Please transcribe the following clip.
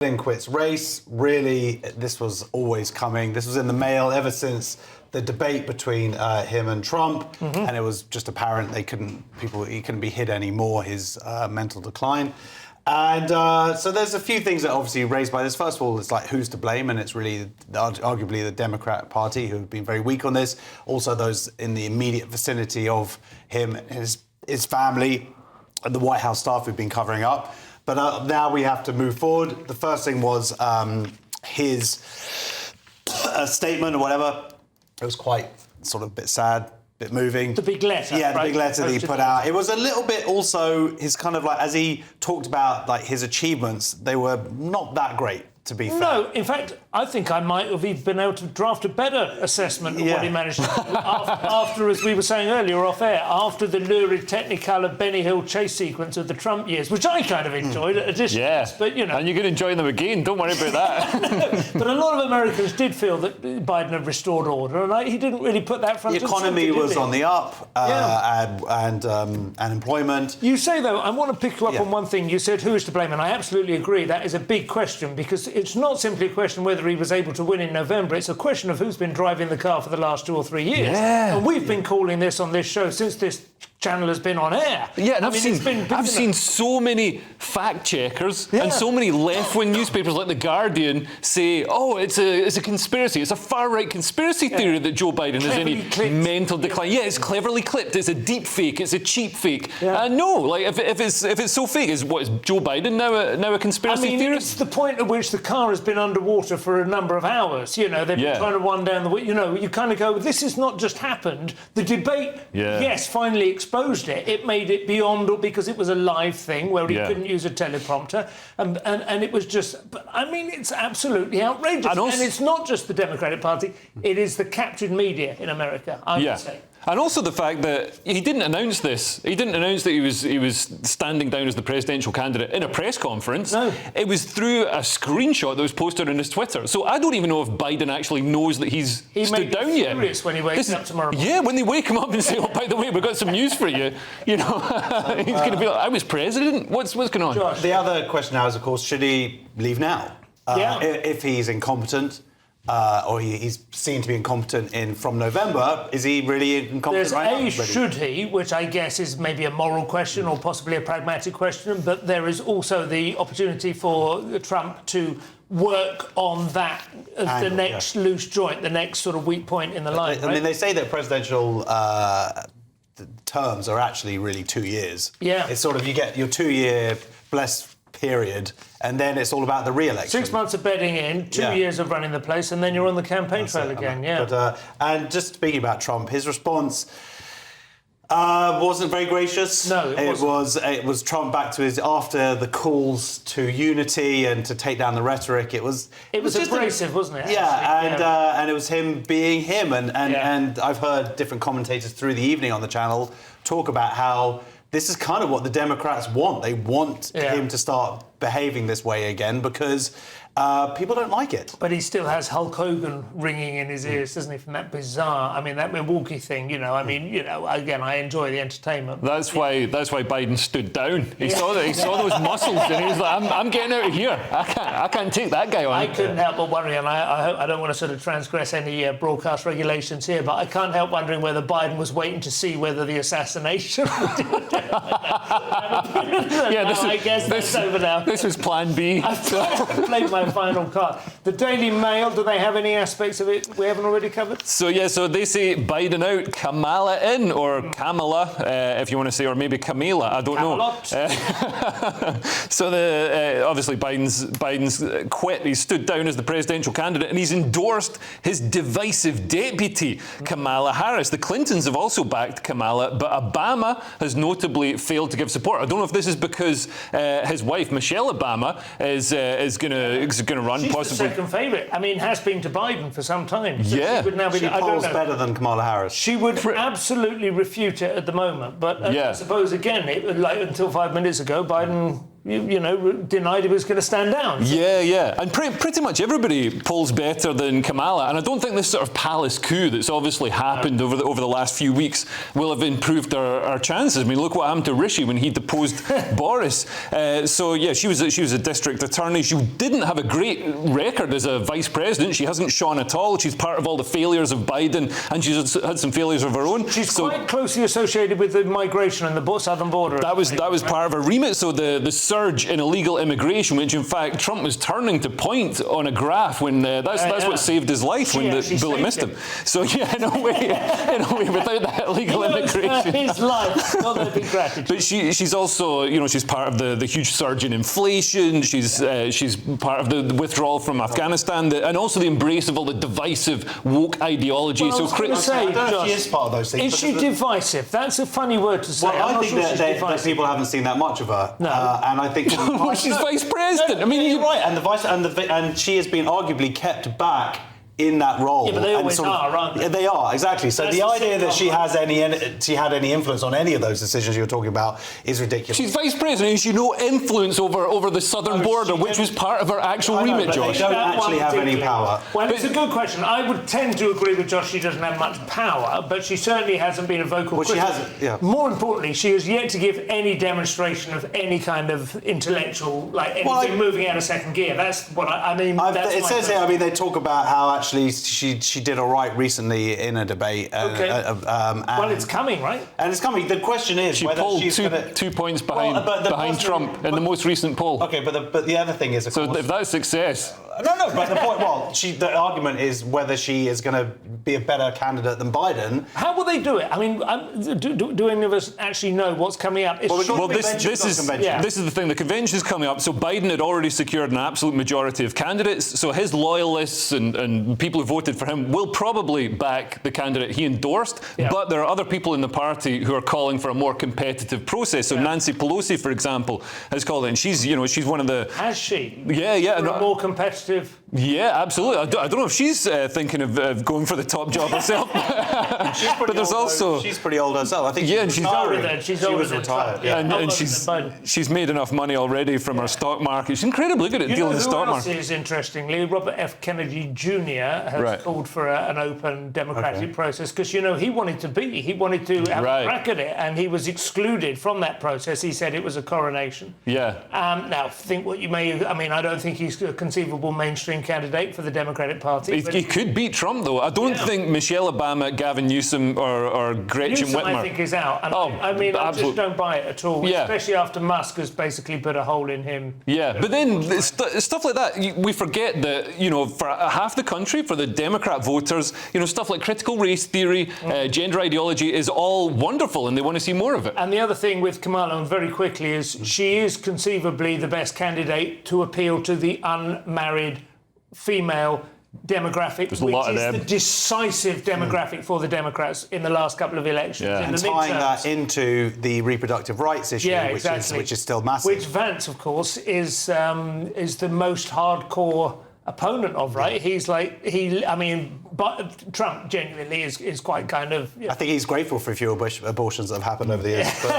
quits race. Really, this was always coming. This was in the mail ever since the debate between him and Trump, and it was just apparent he couldn't be hid anymore, his mental decline. And so there's a few things that obviously raised by this. First of all, it's like who's to blame, and it's really arguably the Democrat Party who have been very weak on this. Also those in the immediate vicinity of him, his family, and the White House staff who've been covering up. But now we have to move forward. The first thing was his statement or whatever. It was quite sort of a bit sad, a bit moving. The big letter. Yeah, the big letter that he put out. It was a little bit also his kind of like, as he talked about like his achievements, they were not that great, to be fair. No, in fact, I think I might have even been able to draft a better assessment of what he managed to do after, as we were saying earlier off air, after the lurid Technicolor Benny Hill chase sequence of the Trump years, which I kind of enjoyed at a distance. But, you know. And you're going to enjoy them again, don't worry about that. But a lot of Americans did feel that Biden had restored order, and he didn't really put that front. The economy was on the up, and employment. You say, though, I want to pick you up on one thing. You said, who is to blame? And I absolutely agree. That is a big question, because it's not simply a question whether he was able to win in November. It's a question of who's been driving the car for the last 2 or 3 years. Yeah. And we've been calling this on this show since this channel has been on air. Yeah, and I've seen so many fact checkers and so many left-wing newspapers like The Guardian say, oh, it's a conspiracy. It's a far-right conspiracy theory that Joe Biden has any mental decline. Yeah, it's cleverly clipped. It's a deep fake. It's a cheap fake. No, like if it's so fake, is Joe Biden now a conspiracy theorist? It's the point at which the car has been underwater for a number of hours. You know, they've been trying to run down the... You know, you kind of go, this has not just happened. The debate, yes, finally exposed it. It made it beyond, because it was a live thing where he couldn't use a teleprompter. And it was just... But, I mean, it's absolutely outrageous. And it's not just the Democratic Party. It is the captured media in America, I would say. And also the fact that he didn't announce this. He didn't announce that he was standing down as the presidential candidate in a press conference. No. It was through a screenshot that was posted on his Twitter. So I don't even know if Biden actually knows that he stood down yet. He may be furious when he wakes up tomorrow morning. Yeah, when they wake him up and say, oh, by the way, we've got some news for you. You know, he's going to be like, I was president? What's going on? Josh. The other question now is, of course, should he leave now? If he's incompetent... or he's seen to be incompetent from November. Is he really incompetent right now? Should he, which I guess is maybe a moral question or possibly a pragmatic question, but there is also the opportunity for Trump to work on that as the next loose joint, the next sort of weak point in the line. I mean, they say that presidential terms are actually really 2 years. Yeah. It's sort of, you get your 2-year blessed period, and then it's all about the re-election. 6 months of bedding in, 2 years of running the place, and then you're on the campaign trail again. But, and just speaking about Trump, his response wasn't very gracious. No, it was Trump back to after the calls to unity and to take down the rhetoric. It was abrasive, wasn't it? Yeah, and it was him being him, and I've heard different commentators through the evening on the channel talk about how this is kind of what the Democrats want. They want him to start behaving this way again because people don't like it. But he still has Hulk Hogan ringing in his ears, doesn't he, from that bizarre... I mean, that Milwaukee thing, you know, I mean, you know, again, I enjoy the entertainment. That's why Biden stood down. He saw those muscles and he was like, I'm getting out of here. I can't take that guy on. I couldn't help but worry, and I don't want to sort of transgress any broadcast regulations here, but I can't help wondering whether Biden was waiting to see whether the assassination... I guess that's over now. This was plan B. I've played my final card. The Daily Mail, do they have any aspects of it we haven't already covered? So they say Biden out, Kamala in, or Kamala, if you want to say, or maybe Camila, I don't know. So obviously Biden's quit. He stood down as the presidential candidate, and he's endorsed his divisive deputy, Kamala Harris. The Clintons have also backed Kamala, but Obama has notably failed to give support. I don't know if this is because his wife, Michelle Obama, is going to run. She's possibly the second favourite. I mean, has been to Biden for some time. So yeah. She would now be, she polls better than Kamala Harris. She would absolutely refute it at the moment. But I suppose, again, until 5 minutes ago, Biden denied he was going to stand down. So. Yeah. And pretty much everybody polls better than Kamala. And I don't think this sort of palace coup that's obviously happened over the last few weeks will have improved our chances. I mean, look what happened to Rishi when he deposed Boris. She was a district attorney. She didn't have a great record as a vice president. She hasn't shone at all. She's part of all the failures of Biden, and she's had some failures of her own. She's quite closely associated with the migration and the southern border. That was part of her remit. So the surge in illegal immigration, which in fact Trump was turning to point on a graph when that's what saved his life when the bullet missed him. So in a way, without that illegal immigration, his life, not that big gratitude. But she's also, she's part of the huge surge in inflation. She's part of the withdrawal from Afghanistan, and also the embrace of all the divisive woke ideology. Well, I was say, I don't know if she is part of those things. Is she divisive? That's a funny word to say. Well, I think that people haven't seen that much of her. No. And I think she's vice president. I mean, you're right. And she has been arguably kept back in that role. Yeah, but they always are, aren't they? Yeah, they are, exactly. So the idea that she had any influence on any of those decisions you're talking about is ridiculous. She's vice president and she had no influence over the southern border, which was part of her actual remit, Josh. They don't actually have any power. Well, it's a good question. I would tend to agree with Josh. She doesn't have much power, but she certainly hasn't been a vocal critic. She hasn't, yeah. More importantly, she has yet to give any demonstration of any kind of intellectual, anything moving out of second gear. That's what I mean. It says here, they talk about how actually she did all right recently in a debate. Okay. Well, it's coming, right? And it's coming. The question is whether polled she's two points behind Trump in the most recent poll. Okay, but the other thing is, of course, if that's success. No, but the point. Well, the argument is whether she is going to be a better candidate than Biden. How will they do it? I mean, do any of us actually know what's coming up? This is the thing. The convention's coming up. So Biden had already secured an absolute majority of candidates. So his loyalists and people who voted for him will probably back the candidate he endorsed. Yeah. But there are other people in the party who are calling for a more competitive process. So Nancy Pelosi, for example, has called it, and she's one of the. Has she? Yeah. For a more competitive. Yeah, absolutely. I don't know if she's thinking of going for the top job herself. But there's also she's pretty old herself. I think. Yeah, she's older than she was retired. Yeah. And she's made enough money already from her stock market. She's incredibly good at dealing with the stock market. Who else is interestingly? Robert F. Kennedy Jr. has called for an open democratic process because he wanted to have a crack at it, and he was excluded from that process. He said it was a coronation. Yeah. Now think what you may. I mean, I don't think he's a conceivable mainstream candidate for the Democratic Party. He could beat Trump, though. I don't think Michelle Obama, Gavin Newsom, or Gretchen Whitmer. I think is out. And I just don't buy it at all. Yeah. Especially after Musk has basically put a hole in him. Yeah, but then stuff like that, we forget that for half the country, for the Democrat voters, stuff like critical race theory, gender ideology is all wonderful, and they want to see more of it. And the other thing with Kamala, very quickly, is she is conceivably the best candidate to appeal to the unmarried female demographic, which is the decisive demographic for the Democrats in the last couple of elections. Yeah. And tying that into the reproductive rights issue, which is still massive. Which Vance, of course, is the most hardcore opponent of, right? He's but Trump genuinely is quite kind of. I think he's grateful for a few abortions that have happened over the years. But